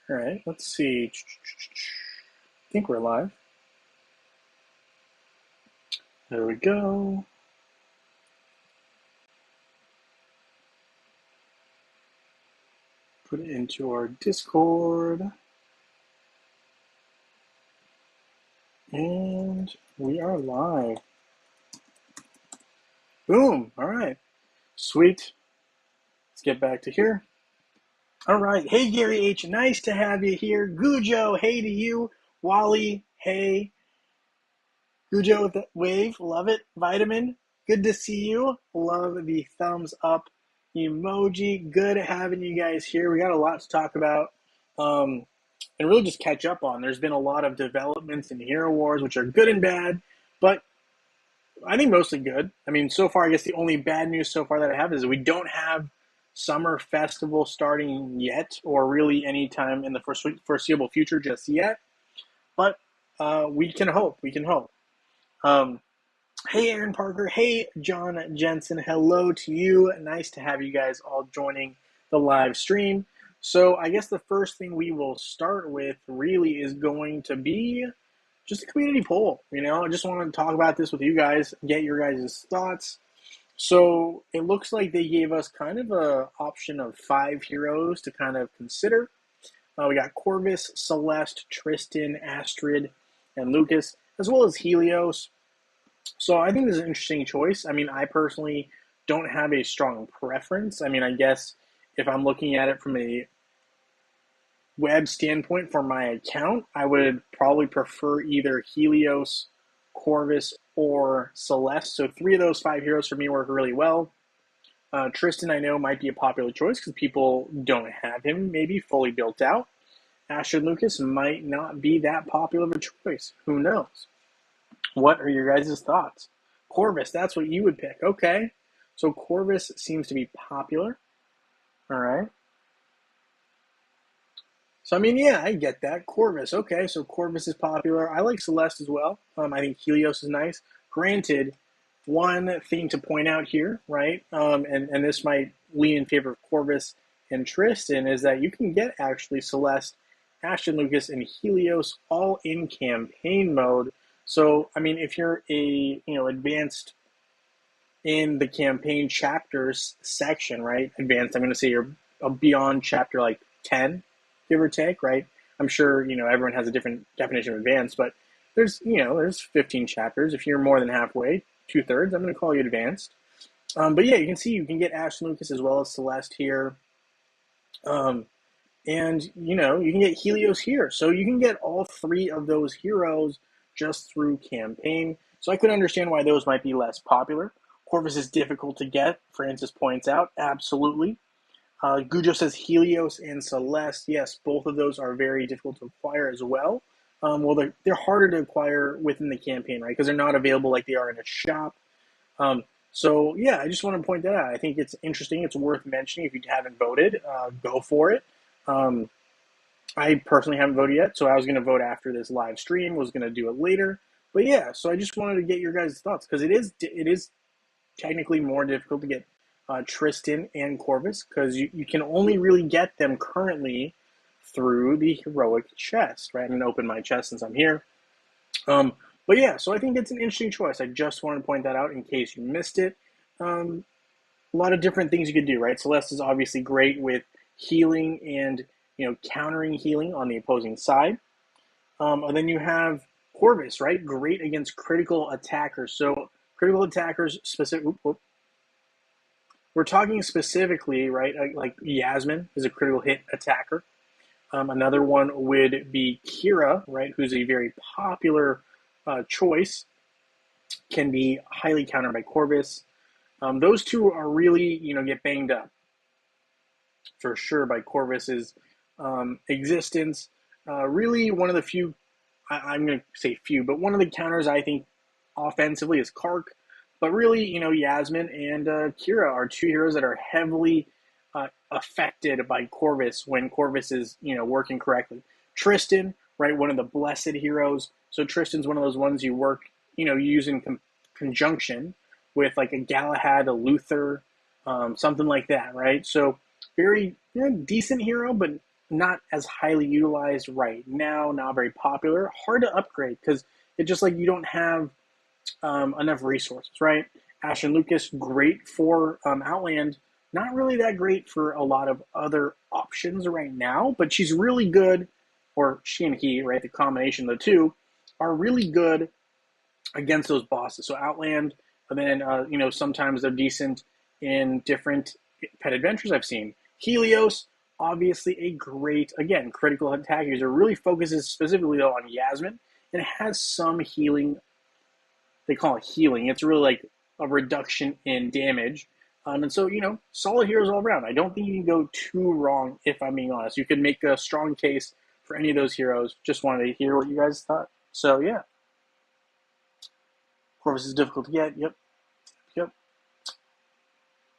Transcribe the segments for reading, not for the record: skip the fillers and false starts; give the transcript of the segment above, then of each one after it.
All right, let's see. I think we're live. There we go. Put it into our Discord. And we are live. Boom. All right. Sweet. Let's get back to here. All right. Hey, Gary H. Nice to have you here. Gujo, hey to you. Wally, hey. Gujo with the wave. Love it. Vitamin, good to see you. Love the thumbs up emoji. Good having you guys here. We got a lot to talk about. And really just catch up on. There's been a lot of developments in Hero Wars, which are good and bad, but I think mostly good. I mean, so far, I guess the only bad news so far that I have is we don't have Summer Festival starting yet, or really any time in the foreseeable future just yet. But we can hope. We can hope. Um, hey, Aaron Parker. Hey, John Jensen. Hello to you. Nice to have you guys all joining the live stream. So I guess the first thing we will start with really is going to be just a community poll. I just want to talk about this with you guys, get your guys' thoughts. So it looks like they gave us kind of a option of 5 heroes to kind of consider. We got Corvus, Celeste, Tristan, Astrid, and Lucas, as well as Helios. So I think this is an interesting choice. I mean, I personally don't have a strong preference. I mean, I guess if I'm looking at it from a web standpoint for my account, I would probably prefer either Helios, Corvus, or Celeste. So 3 of those 5 heroes for me work really well. Tristan, I know, might be a popular choice because people don't have him maybe fully built out. Astrid Lucas might not be that popular of a choice. Who knows? What are your guys' thoughts? Corvus, that's what you would pick. Okay. So Corvus seems to be popular. All right. So, I mean, yeah, I get that. Corvus. Okay. So Corvus is popular. I like Celeste as well. I think Helios is nice. Granted, one thing to point out here, right? And this might lean in favor of Corvus and Tristan, is that you can get actually Celeste, Ashton Lucas, and Helios all in campaign mode. So, I mean, if you're advanced in the campaign chapters section, right? Advanced, I'm going to say you're beyond chapter like 10, give or take, right? I'm sure, everyone has a different definition of advanced, but there's 15 chapters. If you're more than halfway, 2/3, I'm going to call you advanced. But yeah, you can see you can get Ashton Lucas as well as Celeste here. And you can get Helios here. So you can get all 3 of those heroes just through campaign. So I could understand why those might be less popular. Corvus is difficult to get, Francis points out. Absolutely. Gujo says Helios and Celeste. Yes, both of those are very difficult to acquire as well. Well, they're harder to acquire within the campaign, right? Because they're not available like they are in a shop. So, yeah, I just want to point that out. I think it's interesting. It's worth mentioning. If you haven't voted, go for it. I personally haven't voted yet, so I was going to vote after this live stream. Was going to do it later. But, yeah, so I just wanted to get your guys' thoughts because it is technically more difficult to get Tristan and Corvus because you can only really get them currently through the heroic chest, right? I'm going to open my chest since I'm here. But yeah, so I think it's an interesting choice. I just wanted to point that out in case you missed it. A lot of different things you could do, right? Celeste is obviously great with healing and countering healing on the opposing side. And then you have Corvus, right? Great against critical attackers. So critical attackers specific. We're talking specifically, right? Like Yasmin is a critical hit attacker. Another one would be Kira, right? Who's a very popular choice. Can be highly countered by Corvus. Those 2 are really, get banged up for sure by Corvus's existence. Really, one of the few, I'm going to say few, but one of the counters I think offensively is Kark. But really, Yasmin and Kira are 2 heroes that are heavily affected by Corvus when Corvus is, working correctly. Tristan, right, one of the blessed heroes. So Tristan's one of those ones you work, you use in conjunction with like a Galahad, a Luther, something like that, right? So very decent hero, but not as highly utilized right now, not very popular, hard to upgrade because it's just like you don't have enough resources, right? Ashton Lucas, great for Outland, not really that great for a lot of other options right now, but she's really good, or she and he, right? The combination of the two are really good against those bosses. So Outland, and then sometimes they're decent in different pet adventures I've seen. Helios, obviously a great, again, critical attack user. Really focuses specifically though on Yasmin and has some healing. They call it healing. It's really like a reduction in damage. And so, solid heroes all around. I don't think you can go too wrong, if I'm being honest. You could make a strong case for any of those heroes. Just wanted to hear what you guys thought. So, yeah. Corvus is difficult to get. Yep.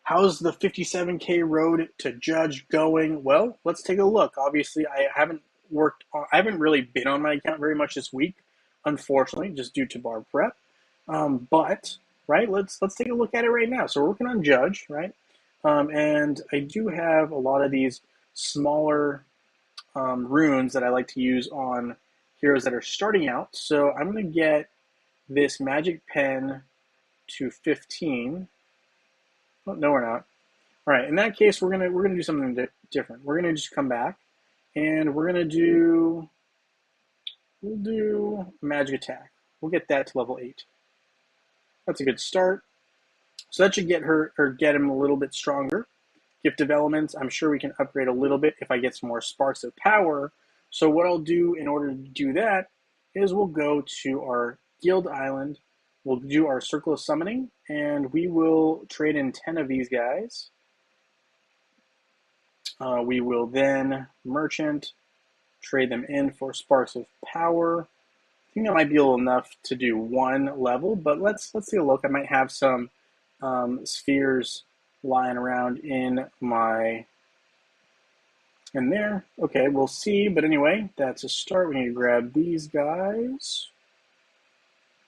How's the 57K road to Judge going? Well, let's take a look. Obviously, I haven't really been on my account very much this week, unfortunately, just due to bar prep. But right, let's take a look at it right now. So we're working on Judge, right? And I do have a lot of these smaller runes that I like to use on heroes that are starting out. So I'm going to get this magic pen to 15. Oh, no, we're not. All right, in that case, we're gonna do something different. We're gonna just come back, and we'll do magic attack. We'll get that to level 8. That's a good start. So that should get him a little bit stronger. Gift of Elements, I'm sure we can upgrade a little bit if I get some more sparks of power. So what I'll do in order to do that is we'll go to our guild island. We'll do our circle of summoning, and we will trade in 10 of these guys. We will then merchant, trade them in for sparks of power. I think that might be a little enough to do one level, but let's take a look. I might have some spheres lying around in there. Okay, we'll see. But anyway, that's a start. We need to grab these guys.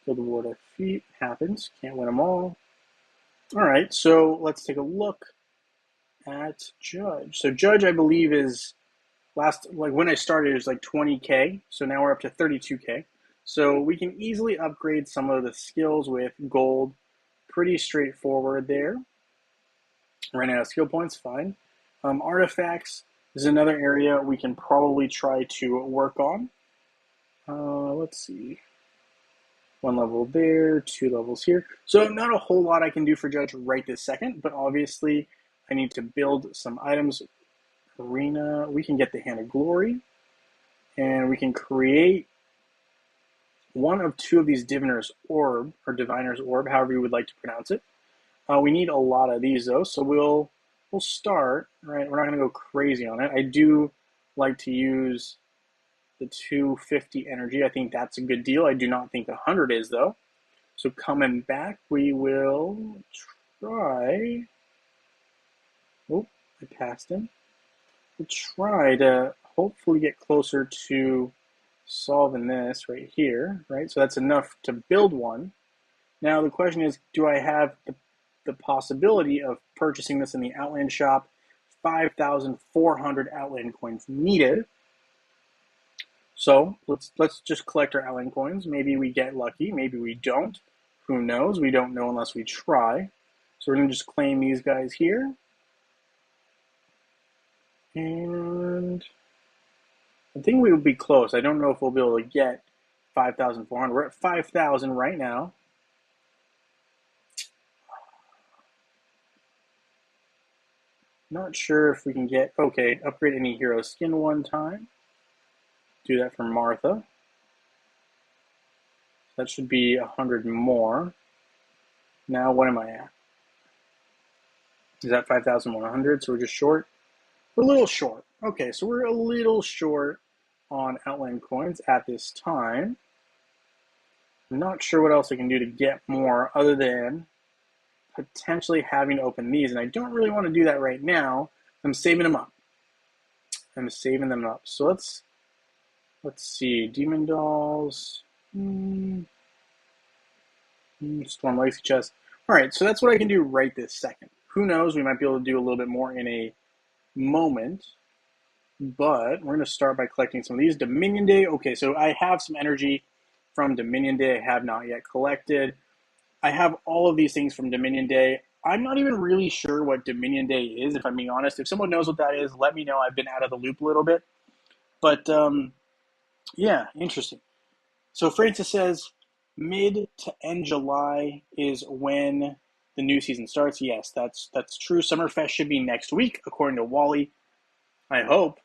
Build the ward our feet. Happens. Can't win them all. All right, so let's take a look at Judge. So Judge, I believe, is when I started, it was like 20K. So now we're up to 32K. So we can easily upgrade some of the skills with gold. Pretty straightforward there. Ran out of skill points, fine. Artifacts is another area we can probably try to work on. Let's see. 1 level there, 2 levels here. So not a whole lot I can do for Judge right this second, but obviously I need to build some items. Arena, we can get the Hand of Glory, and we can create 1 of 2 of these Diviner's Orb, or Diviner's Orb, however you would like to pronounce it. We need a lot of these though, so we'll start, right? We're not going to go crazy on it. I do like to use the 250 energy. I think that's a good deal. I do not think 100 is though. So coming back, we will try. Oh, I passed him. We'll try to hopefully get closer to solving this right here, right? So that's enough to build one. Now the question is, do I have the possibility of purchasing this in the Outland shop? 5,400 Outland coins needed. So let's just collect our Outland coins. Maybe we get lucky, maybe we don't. Who knows? We don't know unless we try. So we're going to just claim these guys here. And I think we would be close. I don't know if we'll be able to get 5,400. We're at 5,000 right now. Not sure if we can get, okay, upgrade any hero skin 1 time. Do that for Martha. That should be 100 more. Now what am I at? Is that 5,100? So we're just short? We're a little short. Okay, so we're a little short on Outland coins at this time. I'm not sure what else I can do to get more other than potentially having to open these, and I don't really want to do that right now. I'm saving them up. So let's see. Demon dolls. Storm Legacy chest. All right, so that's what I can do right this second. Who knows? We might be able to do a little bit more in a moment. but we're going to start by collecting some of these. Dominion Day. Okay, so I have some energy from Dominion Day I have not yet collected. I have all of these things from Dominion Day. I'm not even really sure what Dominion Day is, if I'm being honest. If someone knows what that is, let me know. I've been out of the loop a little bit. But yeah, interesting. So Francis says mid to end July is when the new season starts. Yes, that's true. Summerfest should be next week, according to Wally. I hope.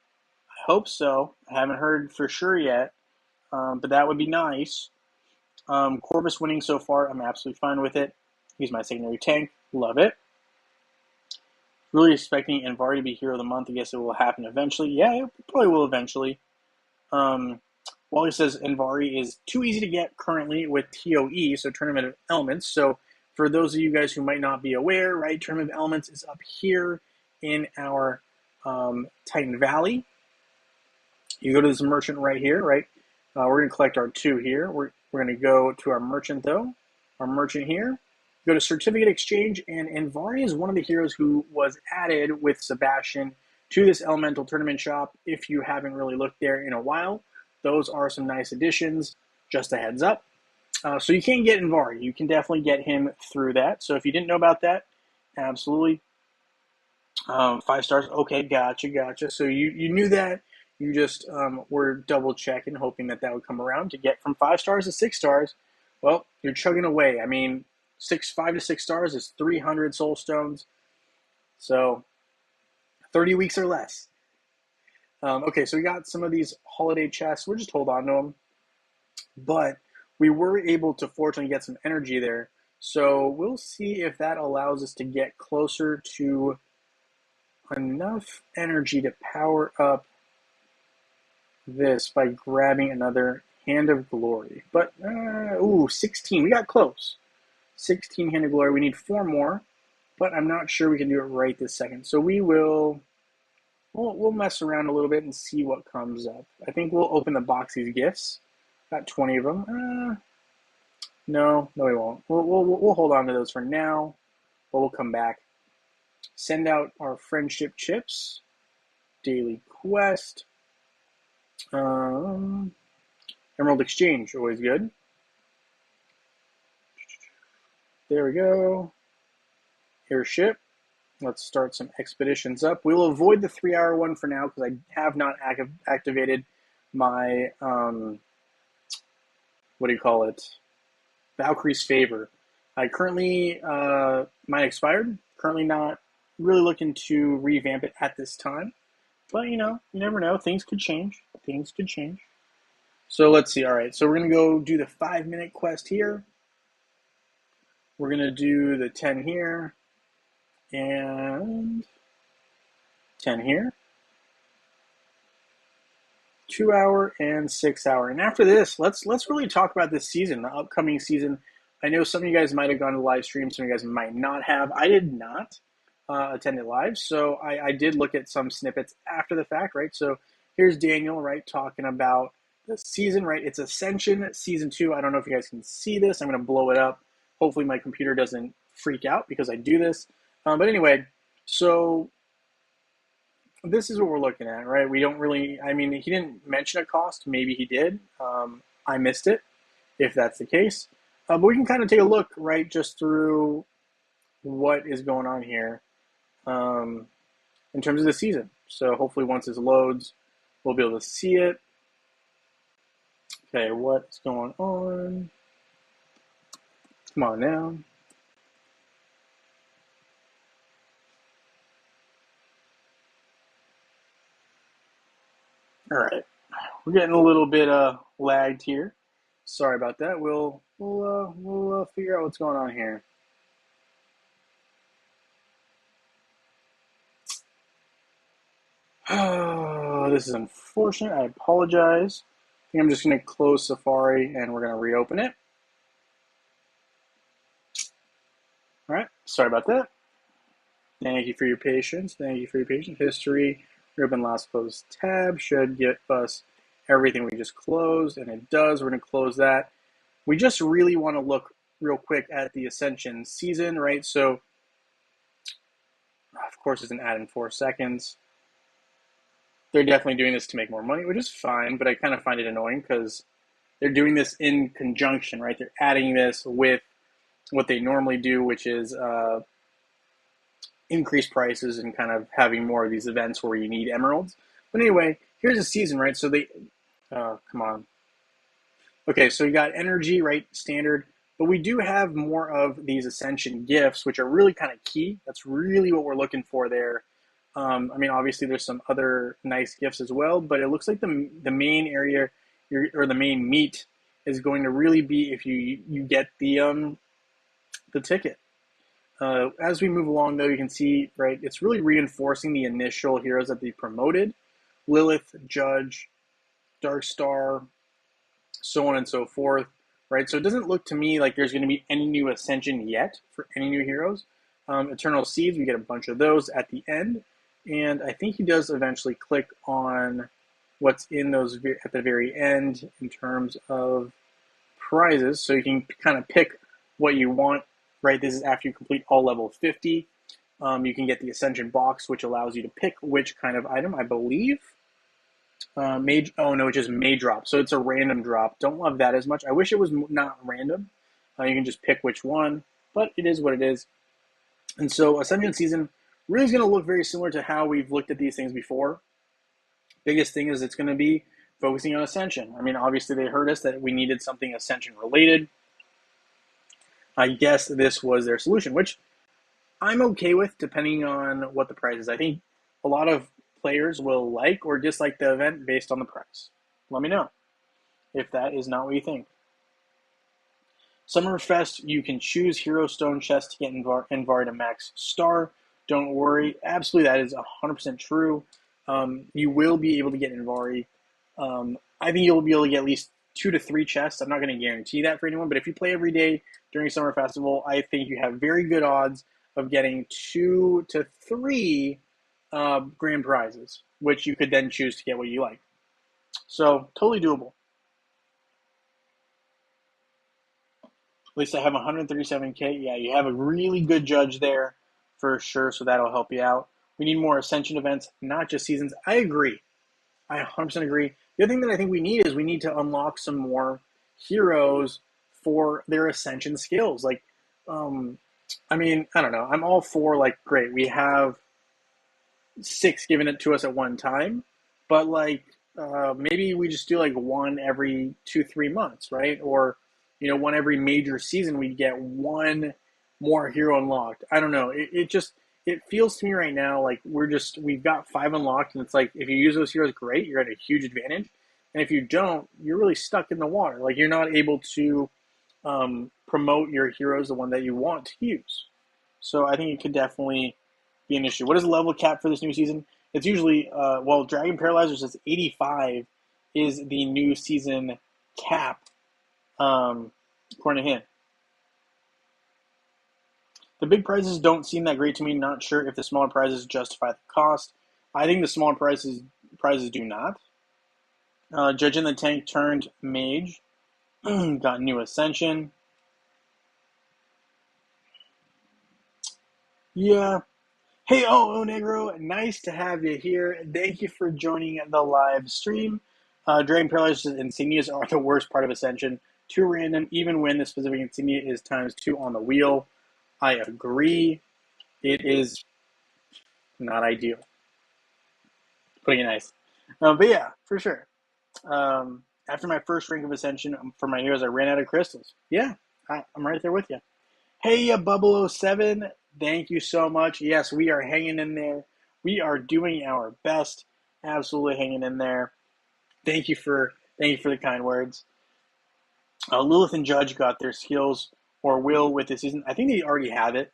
I hope so. I haven't heard for sure yet, but that would be nice. Corvus winning so far, I'm absolutely fine with it. He's my secondary tank. Love it. Really expecting Envari to be Hero of the Month. I guess it will happen eventually. Yeah, it probably will eventually. Wally says Envari is too easy to get currently with TOE, so Tournament of Elements. So for those of you guys who might not be aware, right, Tournament of Elements is up here in our Titan Valley. You go to this merchant right here, right? We're going to collect our 2 here. We're going to go to our merchant, though. Our merchant here. Go to Certificate Exchange, and Envari is one of the heroes who was added with Sebastian to this Elemental Tournament shop. If you haven't really looked there in a while, those are some nice additions. Just a heads up. So you can get Envari. You can definitely get him through that. So if you didn't know about that, absolutely. 5 stars. Okay, gotcha. So you knew that. You just were double checking, hoping that would come around to get from 5 stars to 6 stars. Well, you're chugging away. I mean, 5 to 6 stars is 300 soul stones. So 30 weeks or less. Okay, so we got some of these holiday chests. We'll just hold on to them. But we were able to fortunately get some energy there. So we'll see if that allows us to get closer to enough energy to power up this by grabbing another Hand of Glory. But, 16. We got close. 16 Hand of Glory. We need 4 more, but I'm not sure we can do it right this second. So we'll mess around a little bit and see what comes up. I think we'll open the box these gifts. Got 20 of them. No, we won't. We'll hold on to those for now, but we'll come back. Send out our friendship chips. Daily quest. Emerald Exchange, always good. There we go. Airship. Let's start some expeditions up. We will avoid the 3-hour one for now because I have not activated my, Valkyrie's Favor. I currently, mine expired. Currently not really looking to revamp it at this time. But, you never know. Things could change. So let's see. All right. So we're going to go do the 5-minute quest here. We're going to do the 10 here. And 10 here. 2-hour and 6-hour. And after this, let's really talk about this season, the upcoming season. I know some of you guys might have gone to live stream. Some of you guys might not have. I did not attend it live. So I did look at some snippets after the fact, right? So here's Daniel, right, talking about the season, right? It's Ascension Season 2. I don't know if you guys can see this. I'm going to blow it up. Hopefully my computer doesn't freak out because I do this. But anyway, so this is what we're looking at, right? We don't really, he didn't mention a cost. Maybe he did. I missed it, if that's the case. But we can kind of take a look, right, just through what is going on here in terms of the season. So hopefully once this loads, we'll be able to see it. Okay, what's going on? Come on now. All right, we're getting a little bit lagged here. Sorry about that. We'll figure out what's going on here. Oh, this is unfortunate. I apologize. I think I'm just going to close Safari and we're going to reopen it. All right, sorry about that. Thank you for your patience. History, reopen last closed tab should get us everything we just closed, and it does. We're going to close that. We just really want to look real quick at the Ascension season, right? So, of course, it's an ad in 4 seconds. they're definitely doing this to make more money, which is fine, but I kind of find it annoying because they're doing this in conjunction, right? They're adding this with what they normally do, which is increase prices and kind of having more of these events where you need emeralds. But anyway, here's a season, right? So they, come on. Okay, so you got energy, right? Standard. But we do have more of these Ascension gifts, which are really kind of key. That's really what we're looking for there. I mean, obviously, there's some other nice gifts as well, but it looks like the main area or the main meat is going to really be if you get the ticket. As we move along, though, you can see, right, it's really reinforcing the initial heroes that they promoted. Lilith, Judge, Darkstar, so on and so forth, right? So it doesn't look to me like there's going to be any new Ascension yet for any new heroes. Eternal Seeds, we get a bunch of those at the end. And I think he does eventually click on what's in those at the very end in terms of prizes. So you can kind of pick what you want, right? This is after you complete all level 50. You can get the Ascension Box, which allows you to pick which kind of item, I believe. Mage, oh no, it's just May drop. So it's a random drop. Don't love that as much. I wish it was not random. You can just pick which one, but it is what it is. And so Ascension Season really is going to look very similar to how we've looked at these things before. Biggest thing is it's going to be focusing on Ascension. I mean, obviously they heard us that we needed something Ascension related. I guess this was their solution, which I'm okay with depending on what the price is. I think a lot of players will like or dislike the event based on the price. Let me know if that is not what you think. Summerfest, you can choose Hero Stone Chest to get Envar to max star. Don't worry, absolutely that is 100% true. You will be able to get Envari. I think you'll be able to get at least 2 to 3 chests. I'm not going to guarantee that for anyone, but if you play every day during Summer Festival, I think you have very good odds of getting 2 to 3 grand prizes, which you could then choose to get what you like. So, totally doable. At least I have 137K. Yeah, you have a really good judge there for sure, so that'll help you out. We need more Ascension events, not just seasons. I agree. I 100% agree. The other thing that I think we need is we need to unlock some more heroes for their Ascension skills. Like, I mean, I don't know. I'm all for, like, great, we have 6 given it to us at one time, but, like, maybe we just do, like, one every 2-3 months, right? Or, you know, one every major season we get one more hero unlocked. I don't know. It feels to me right now like we've got 5 unlocked, and it's like if you use those heroes, great, you're at a huge advantage, and if you don't, you're really stuck in the water. Like you're not able to promote your heroes, the one that you want to use. So I think it could definitely be an issue. What is the level cap for this new season? It's usually Dragon Paralyzer says 85 is the new season cap, according to him. The big prizes don't seem that great to me. Not sure if the smaller prizes justify the cost. I think the smaller prizes do not. Judge in the Tank turned Mage. Got new Ascension. Yeah. Hey, Negro, nice to have you here. Thank you for joining the live stream. Dragon Paralyzers insignias are the worst part of Ascension. Too random, even when the specific insignia is ×2 on the wheel. I agree. It is not ideal. Putting it nice. But yeah, for sure. After my first rank of Ascension for my heroes, I ran out of crystals. Yeah, I'm right there with you. Hey, Bubble07, thank you so much. Yes, we are hanging in there. We are doing our best. Absolutely hanging in there. Thank you for the kind words. Lilith and Judge got their skills or will with this season. I think they already have it.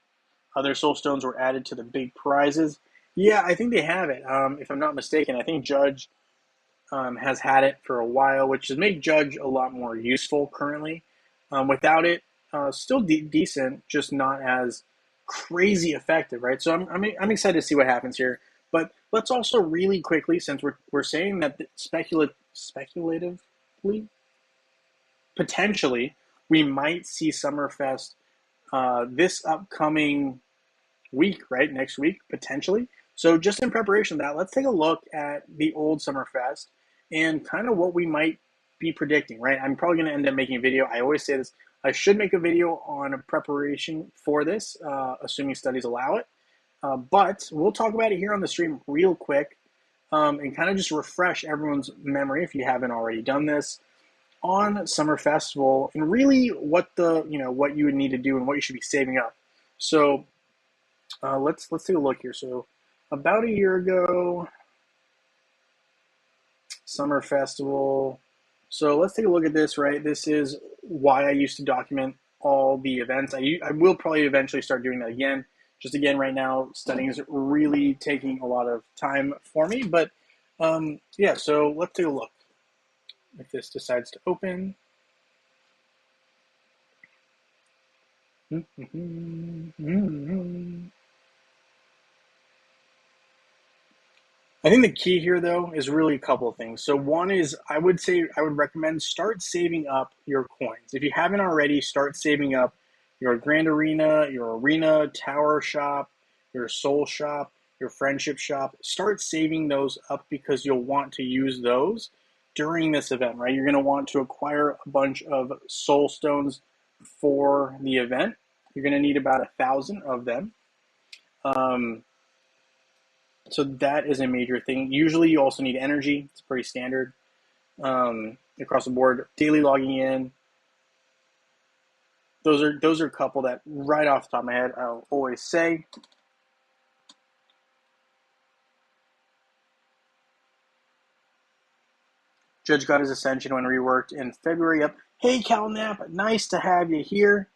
Their soul stones were added to the big prizes. Yeah, I think they have it. If I'm not mistaken, I think Judge has had it for a while, which has made Judge a lot more useful currently. Without it, still decent, just not as crazy effective, right? So I'm excited to see what happens here. But let's also really quickly, since we're saying that speculatively, potentially, we might see Summerfest this upcoming week, right? Next week, potentially. So just in preparation of that, let's take a look at the old Summerfest and kind of what we might be predicting, right? I'm probably going to end up making a video. I always say this. I should make a video on preparation for this, assuming studies allow it. But we'll talk about it here on the stream real quick, and kind of just refresh everyone's memory if you haven't already done this on Summer Festival, and really what what you would need to do and what you should be saving up. So let's take a look here. So about a year ago, Summer Festival. So let's take a look at this, right? This is why I used to document all the events. I will probably eventually start doing that again. Just again, right now, studying is really taking a lot of time for me. But yeah, so let's take a look. If this decides to open. I think the key here, though, is really a couple of things. So one is I would recommend start saving up your coins. If you haven't already, start saving up your Grand Arena, your Arena, Tower Shop, your Soul Shop, your Friendship Shop. Start saving those up because you'll want to use those during this event, right? You're going to want to acquire a bunch of Soul Stones for the event. You're going to need about 1,000 of them. So that is a major thing. Usually you also need energy. It's pretty standard across the board. Daily logging in. Those are a couple that right off the top of my head I'll always say. Judge got his Ascension when reworked in February. Yep. Hey, Calnap, nice to have you here.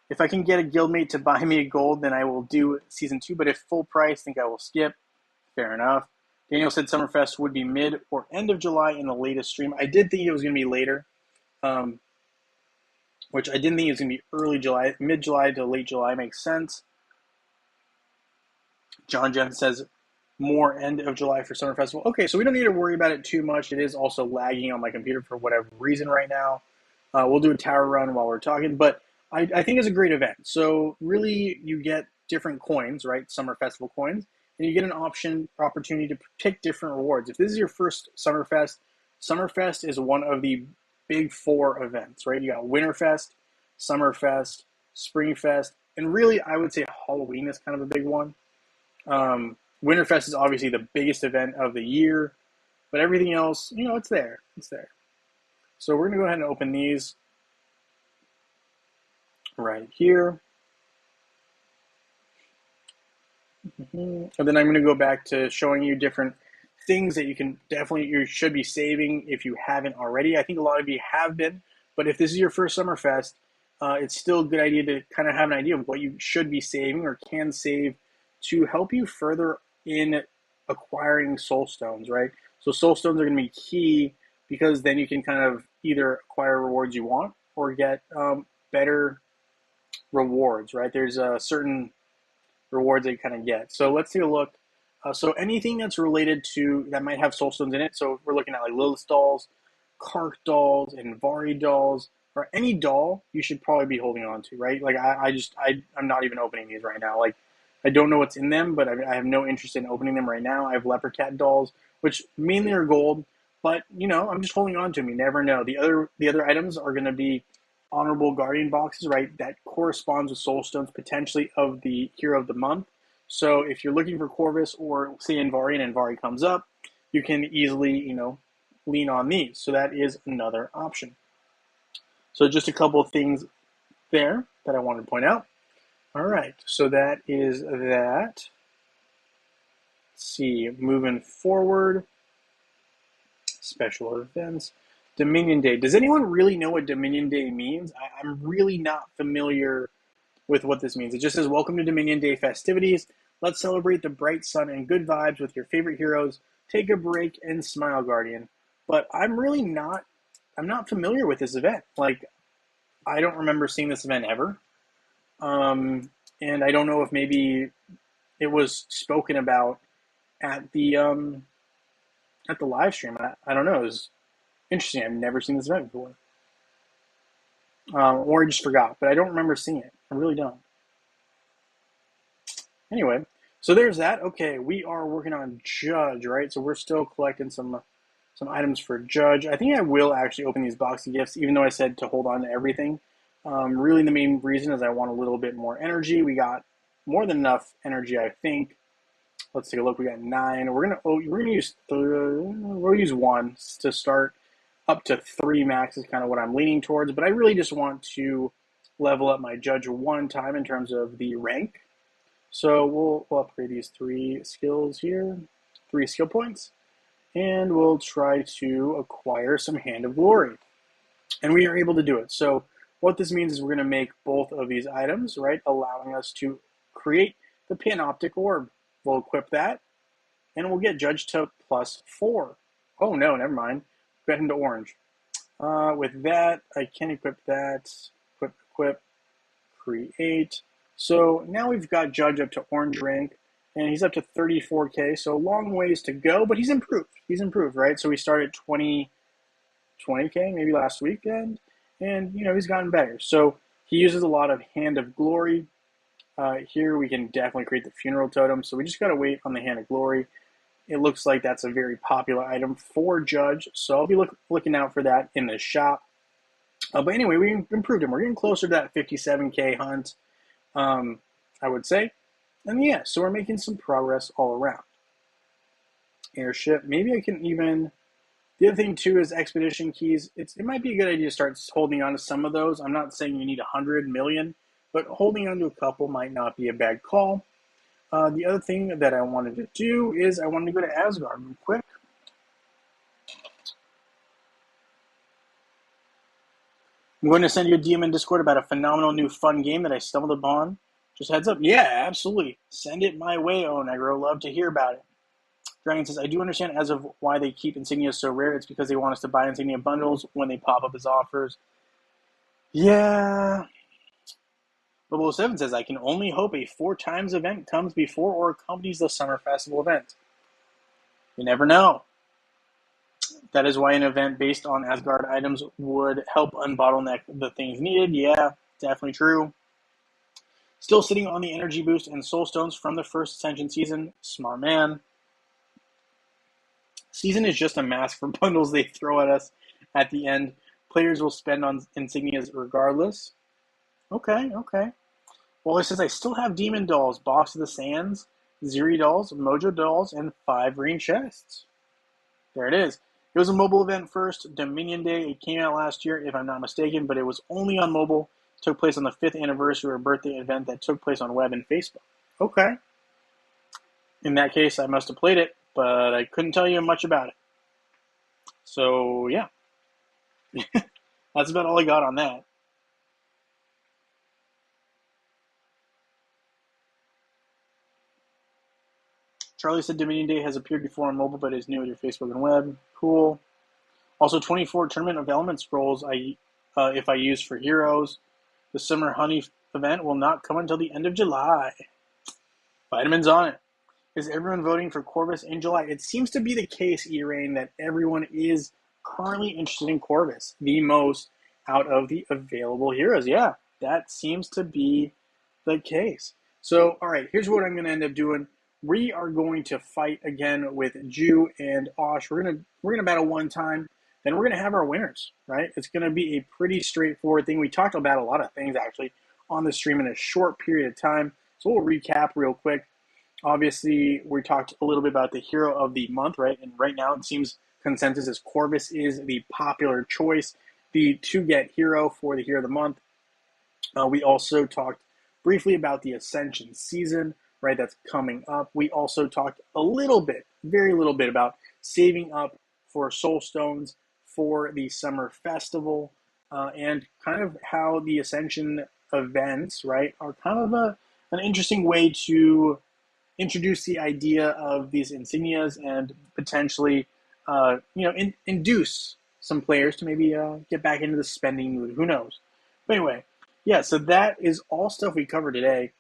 If I can get a guildmate to buy me a gold, then I will do Season 2. But if full price, I think I will skip. Fair enough. Daniel said Summerfest would be mid or end of July in the latest stream. I did think it was going to be later, which I didn't think it was going to be early July. Mid-July to late July makes sense. John Jensen says more end of July for Summer Festival. Okay, so we don't need to worry about it too much. It is also lagging on my computer for whatever reason right now. We'll do a tower run while we're talking, but I think it's a great event. So really, you get different coins, right? Summer Festival coins, and you get an opportunity to pick different rewards. If this is your first Summerfest is one of the big 4 events, right? You got Winterfest, Summerfest, Springfest, and really, I would say Halloween is kind of a big one. Winterfest is obviously the biggest event of the year, but everything else, it's there. It's there. So we're going to go ahead and open these right here. And then I'm going to go back to showing you different things that you should be saving if you haven't already. I think a lot of you have been, but if this is your first Summerfest, it's still a good idea to kind of have an idea of what you should be saving or can save to help you further in acquiring soul stones, right? So soul stones are going to be key because then you can kind of either acquire rewards you want or get better rewards, right? There's certain rewards that you kind of get. So let's take a look. So anything that's related to that might have soul stones in it. So we're looking at like Lilith dolls, Kark dolls, and Vari dolls, or any doll you should probably be holding on to, right? Like I'm not even opening these right now. Like I don't know what's in them, but I have no interest in opening them right now. I have leopard cat dolls, which mainly are gold, but I'm just holding on to them. You never know. The other items are going to be honorable guardian boxes, right? That corresponds with soul stones potentially of the hero of the month. So if you're looking for Corvus or say Invari and Invari comes up, you can easily lean on these. So that is another option. So just a couple of things there that I wanted to point out. All right, so that is that. Let's see, moving forward. Special events. Dominion Day. Does anyone really know what Dominion Day means? I'm really not familiar with what this means. It just says, welcome to Dominion Day festivities. Let's celebrate the bright sun and good vibes with your favorite heroes. Take a break and smile, Guardian. But I'm not familiar with this event. Like, I don't remember seeing this event ever. And I don't know if maybe it was spoken about at the live stream. I don't know. It was interesting. I've never seen this event before. Or I just forgot, but I don't remember seeing it. I really don't. Anyway, So there's that. Okay, we are working on Judge, right? So we're still collecting some items for Judge. I think I will actually open these box of gifts, even though I said to hold on to everything. Really, the main reason is I want a little bit more energy. We got more than enough energy, I think. Let's take a look. We got 9. We'll use 1 to start. Up to 3 max is kind of what I'm leaning towards, but I really just want to level up my Judge 1 time in terms of the rank. So we'll upgrade these 3 skills here, 3 skill points, and we'll try to acquire some Hand of Glory. And we are able to do it. So what this means is we're going to make both of these items, right, allowing us to create the Panoptic Orb. We'll equip that, and we'll get Judge to +4. Oh no, never mind. Get him to orange. With that, I can equip that. Equip, create. So now we've got Judge up to orange rank, and he's up to 34k, so long ways to go, but he's improved. He's improved, right? So we started 20k maybe last weekend, and he's gotten better. So he uses a lot of Hand of Glory. Here we can definitely create the Funeral Totem, so we just got to wait on the Hand of Glory. It looks like that's a very popular item for Judge, so I'll be looking out for that in the shop. But anyway, we improved him. We're getting closer to that 57k hunt, I would say. And yeah, so we're making some progress all around. Airship. Maybe I can even... The other thing, too, is expedition keys. It might be a good idea to start holding on to some of those. I'm not saying you need 100 million, but holding on to a couple might not be a bad call. The other thing that I wanted to do is I wanted to go to Asgard real quick. I'm going to send you a DM in Discord about a phenomenal new fun game that I stumbled upon. Just heads up. Yeah, absolutely. Send it my way, Onegro. Love to hear about it. Dragon says, I do understand as of why they keep insignias so rare. It's because they want us to buy insignia bundles when they pop up as offers. Yeah. 007 says, I can only hope a 4 times event comes before or accompanies the Summer Festival event. You never know. That is why an event based on Asgard items would help unbottleneck the things needed. Yeah, definitely true. Still sitting on the energy boost and soul stones from the first Ascension season. Smart man. Season is just a mask for bundles they throw at us at the end. Players will spend on insignias regardless. Okay. Well, it says I still have Demon Dolls, Box of the Sands, Ziri Dolls, Mojo Dolls, and 5 green chests. There it is. It was a mobile event first, Dominion Day. It came out last year, if I'm not mistaken, but it was only on mobile. It took place on the 5th anniversary or birthday event that took place on web and Facebook. Okay. In that case, I must have played it, but I couldn't tell you much about it. So, yeah. That's about all I got on that. Charlie said Dominion Day has appeared before on mobile, but is new to your Facebook and web. Cool. Also, 24 Tournament of Element Scrolls if I use for heroes. The Summer Honey event will not come until the end of July. Vitamin's on it. Is everyone voting for Corvus in July? It seems to be the case, Erain, that everyone is currently interested in Corvus, the most out of the available heroes. Yeah, that seems to be the case. So, all right, here's what I'm going to end up doing. We are going to fight again with Ju and Osh. We're gonna battle one time, then we're gonna have our winners, right? It's gonna be a pretty straightforward thing. We talked about a lot of things actually on the stream in a short period of time. So we'll recap real quick. Obviously, we talked a little bit about the hero of the month, right? And right now it seems consensus is Corvus is the popular choice, the to-get hero for the hero of the month. We also talked briefly about the Ascension season, right? That's coming up. We also talked a little bit, very little bit, about saving up for soul stones for the summer festival, and kind of how the Ascension events, right, are kind of an interesting way to introduce the idea of these insignias and potentially, induce some players to maybe get back into the spending mood. Who knows? But anyway, yeah, so that is all stuff we covered today.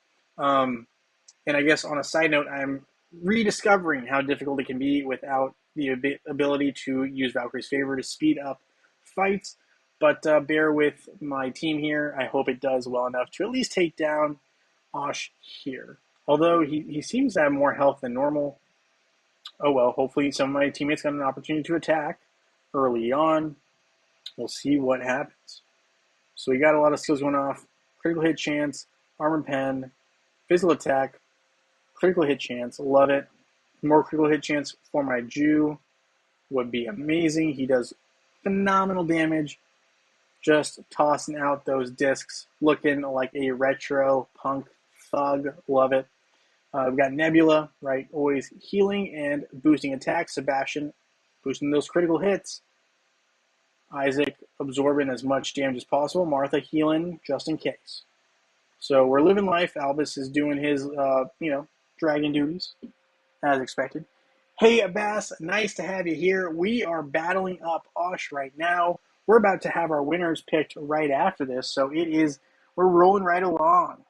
And I guess on a side note, I'm rediscovering how difficult it can be without the ability to use Valkyrie's favor to speed up fights. But bear with my team here. I hope it does well enough to at least take down Osh here. Although he seems to have more health than normal. Oh well, hopefully some of my teammates got an opportunity to attack early on. We'll see what happens. So we got a lot of skills going off. Critical hit chance, armor pen, physical attack, critical hit chance. Love it. More critical hit chance for my Jew would be amazing. He does phenomenal damage. Just tossing out those discs, looking like a retro punk thug. Love it. We've got Nebula, right? Always healing and boosting attacks. Sebastian boosting those critical hits. Isaac absorbing as much damage as possible. Martha healing just in case. So we're living life. Albus is doing his, dragon duties as expected. Hey, Abbas, nice to have you here. We are battling up Osh right now. We're about to have our winners picked right after this, so we're rolling right along.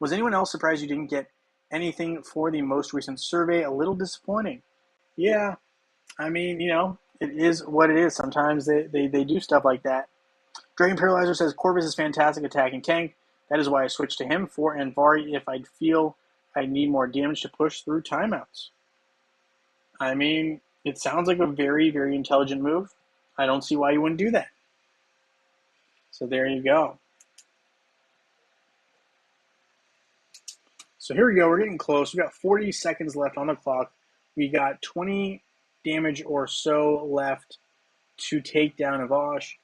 Was anyone else surprised you didn't get anything for the most recent survey? A little disappointing. Yeah, I mean, it is what it is. Sometimes they do stuff like that. Dragon Paralyzer says, Corvus is fantastic attacking tank. That is why I switched to him for Anvari if I'd feel I need more damage to push through timeouts. I mean, it sounds like a very, very intelligent move. I don't see why you wouldn't do that. So there you go. So here we go. We're getting close. We got 40 seconds left on the clock. We got 20 damage or so left to take down Avash.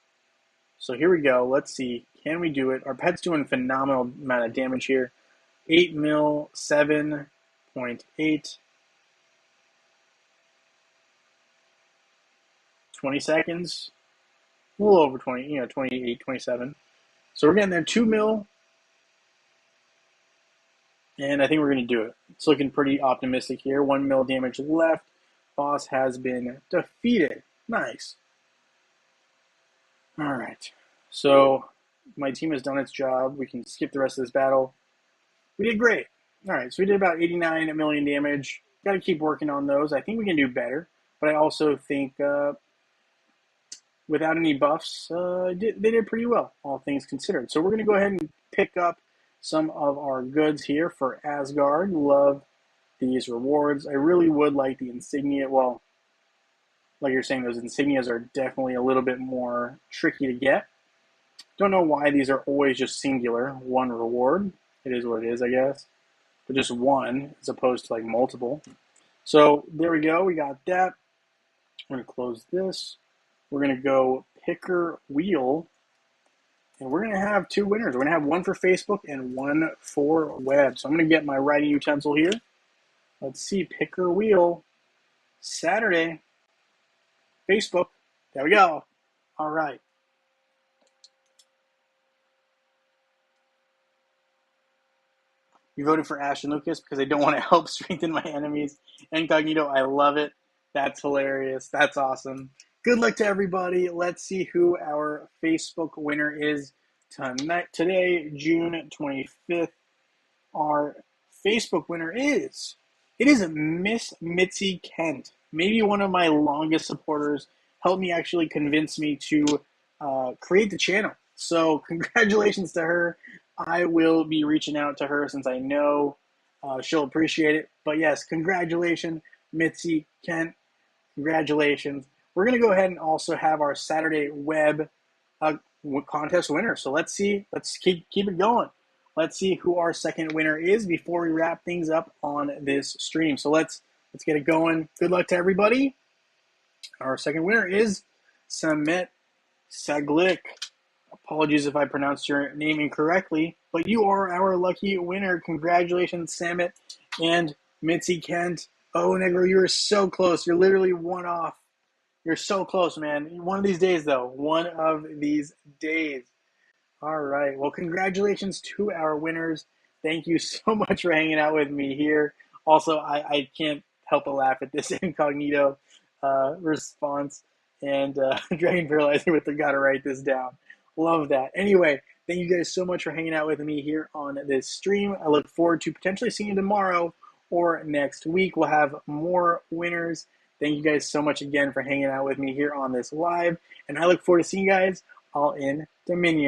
So here we go. Let's see. Can we do it? Our pet's doing a phenomenal amount of damage here. 8 mil, 7.8. 20 seconds. A little over 20, 28, 27. So we're getting there. 2 mil. And I think we're going to do it. It's looking pretty optimistic here. 1 mil damage left. Boss has been defeated. Nice. All right. So my team has done its job. We can skip the rest of this battle. We did great. All right. So we did about 89 million damage. Got to keep working on those. I think we can do better. But I also think without any buffs, they did pretty well, all things considered. So we're going to go ahead and pick up some of our goods here for Asgard. Love these rewards. I really would like the insignia. Well, like you're saying, those insignias are definitely a little bit more tricky to get. Don't know why these are always just singular, one reward. It is what it is, I guess. But just one as opposed to like multiple. So there we go. We got that. We're going to close this. We're going to go picker wheel. And we're going to have 2 winners. We're going to have one for Facebook and one for web. So I'm going to get my writing utensil here. Let's see. Picker wheel. Saturday. Facebook. There we go. All right. You voted for Ash and Lucas because they don't want to help strengthen my enemies. Incognito, I love it. That's hilarious. That's awesome. Good luck to everybody. Let's see who our Facebook winner is today, June 25th. Our Facebook winner is Miss Mitzi Kent. Maybe one of my longest supporters. Helped me actually convince me to create the channel. So congratulations to her. I will be reaching out to her since I know she'll appreciate it. But yes, congratulations, Mitzi Kent. Congratulations. We're going to go ahead and also have our Saturday web contest winner. So let's see. Let's keep it going. Let's see who our second winner is before we wrap things up on this stream. So let's get it going. Good luck to everybody. Our second winner is Samet Saglik. Apologies if I pronounced your name incorrectly, but you are our lucky winner. Congratulations, Samet and Mitzi Kent. Oh, Negro, you are so close. You're literally one off. You're so close, man. One of these days, though. One of these days. All right. Well, congratulations to our winners. Thank you so much for hanging out with me here. Also, I can't help but laugh at this incognito response. And Dragon Paralyzer with the gotta write this down. Love that. Anyway, thank you guys so much for hanging out with me here on this stream. I look forward to potentially seeing you tomorrow or next week. We'll have more winners. Thank you guys so much again for hanging out with me here on this live. And I look forward to seeing you guys all in Dominion.